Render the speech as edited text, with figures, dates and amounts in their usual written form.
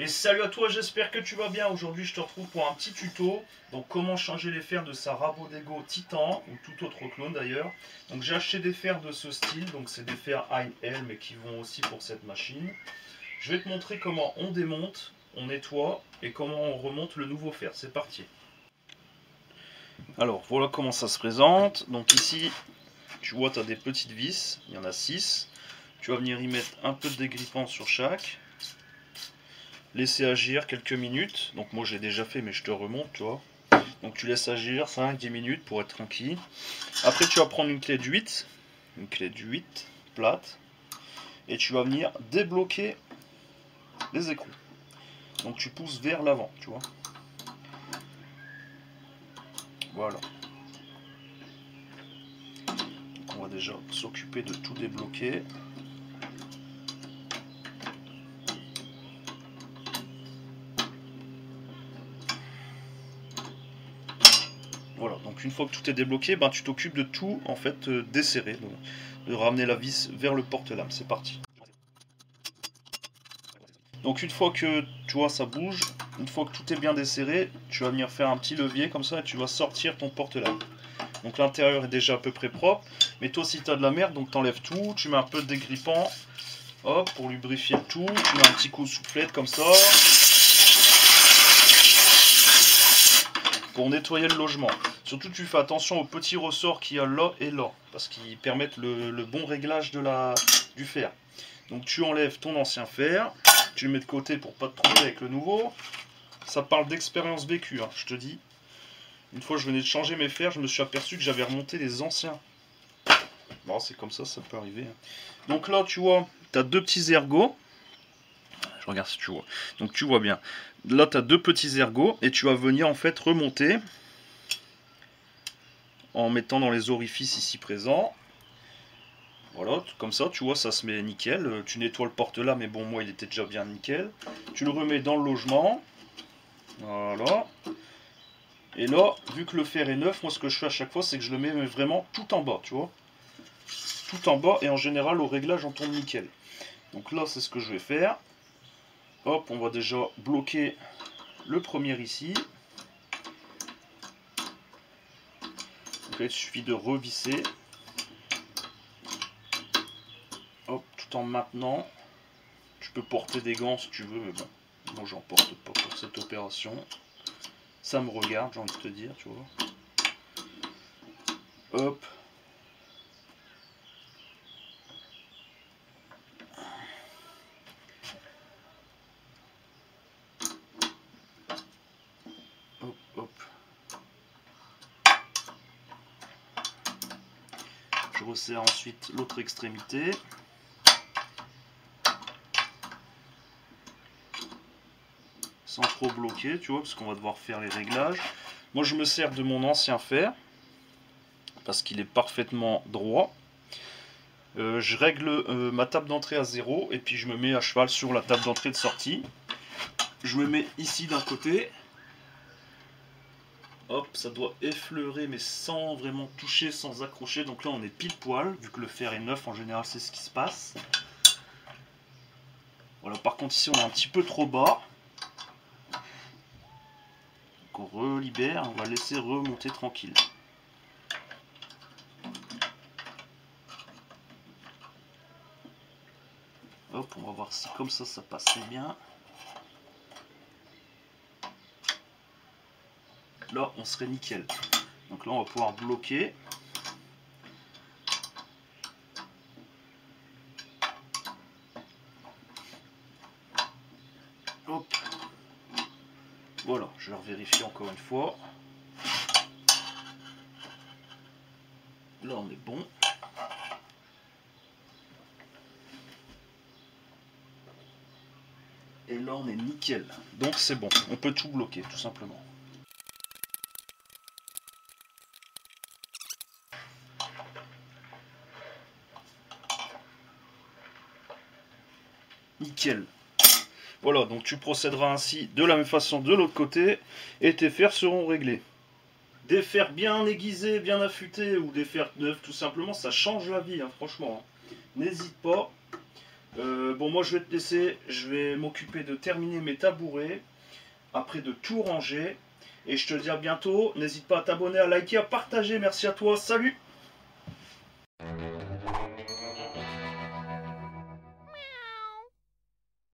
Et salut à toi, j'espère que tu vas bien. Aujourd'hui je te retrouve pour un petit tuto. Donc comment changer les fers de sa Rabodego Titan, ou tout autre clone d'ailleurs. Donc j'ai acheté des fers de ce style, donc c'est des fers Heinl mais qui vont aussi pour cette machine. Je vais te montrer comment on démonte, on nettoie et comment on remonte le nouveau fer. C'est parti. Alors voilà comment ça se présente. Donc ici tu vois, tu as des petites vis, il y en a 6. Tu vas venir y mettre un peu de dégrippant sur chaque. Laisser agir quelques minutes. Donc moi j'ai déjà fait mais je te remonte, tu vois. Donc tu laisses agir 5-10 minutes pour être tranquille. Après tu vas prendre une clé de 8 plate. Et tu vas venir débloquer les écrous. Donc tu pousses vers l'avant, tu vois. Voilà. Donc on va déjà s'occuper de tout débloquer. Voilà, donc une fois que tout est débloqué, ben, tu t'occupes de tout en fait desserrer, de ramener la vis vers le porte-lame. C'est parti. Donc une fois que tu vois ça bouge, une fois que tout est bien desserré, tu vas venir faire un petit levier comme ça et tu vas sortir ton porte-lame. Donc l'intérieur est déjà à peu près propre, mais toi si tu as de la merde, donc t'enlèves tout, tu mets un peu de dégrippant, hop, pour lubrifier le tout, tu mets un petit coup de soufflette comme ça, pour nettoyer le logement. Surtout tu fais attention aux petits ressorts qu'il y a là et là, parce qu'ils permettent le bon réglage du fer. Donc tu enlèves ton ancien fer, tu le mets de côté pour pas te tromper avec le nouveau. Ça parle d'expérience vécue, hein, je te dis. Une fois je venais de changer mes fers, je me suis aperçu que j'avais remonté les anciens. Bon, c'est comme ça peut arriver. Donc là tu vois, tu as deux petits ergots. Je regarde si tu vois. Donc tu vois bien. Là tu as deux petits ergots et tu vas venir en fait remonter en mettant dans les orifices ici présents. Voilà, comme ça, tu vois, ça se met nickel. Tu nettoies le porte-là, mais bon, moi, il était déjà bien nickel. Tu le remets dans le logement. Voilà. Et là, vu que le fer est neuf, moi, ce que je fais à chaque fois, c'est que je le mets vraiment tout en bas, tu vois. Tout en bas, et en général, au réglage, on tombe nickel. Donc là, c'est ce que je vais faire. Hop, on va déjà bloquer le premier ici. Donc là, il suffit de revisser. Hop, tout en maintenant. Tu peux porter des gants si tu veux, mais bon, moi j'en porte pas pour cette opération. Ça me regarde, j'ai envie de te dire, tu vois. Hop. Hop, hop. Je resserre ensuite l'autre extrémité. Sans trop bloquer, tu vois, parce qu'on va devoir faire les réglages. Moi, je me sers de mon ancien fer, parce qu'il est parfaitement droit. Je règle ma table d'entrée à 0, et puis je me mets à cheval sur la table d'entrée de sortie. Je me mets ici d'un côté. Hop, ça doit effleurer, mais sans vraiment toucher, sans accrocher. Donc là, on est pile poil, vu que le fer est neuf, en général, c'est ce qui se passe. Voilà, par contre, ici, on est un petit peu trop bas. On relibère, on va laisser remonter tranquille. Hop, on va voir si comme ça passe bien. Là, on serait nickel. Donc là, on va pouvoir bloquer. Hop. Voilà, je vais revérifier encore une fois. Là, on est bon. Et là, on est nickel. Donc, c'est bon. On peut tout bloquer, tout simplement. Nickel. Voilà, donc tu procéderas ainsi de la même façon de l'autre côté et tes fers seront réglés. Des fers bien aiguisés, bien affûtés ou des fers neufs tout simplement, ça change la vie, hein, franchement. N'hésite pas. Bon, moi je vais te laisser, je vais m'occuper de terminer mes tabourets, après de tout ranger. Et je te dis à bientôt, n'hésite pas à t'abonner, à liker, à partager, merci à toi, salut!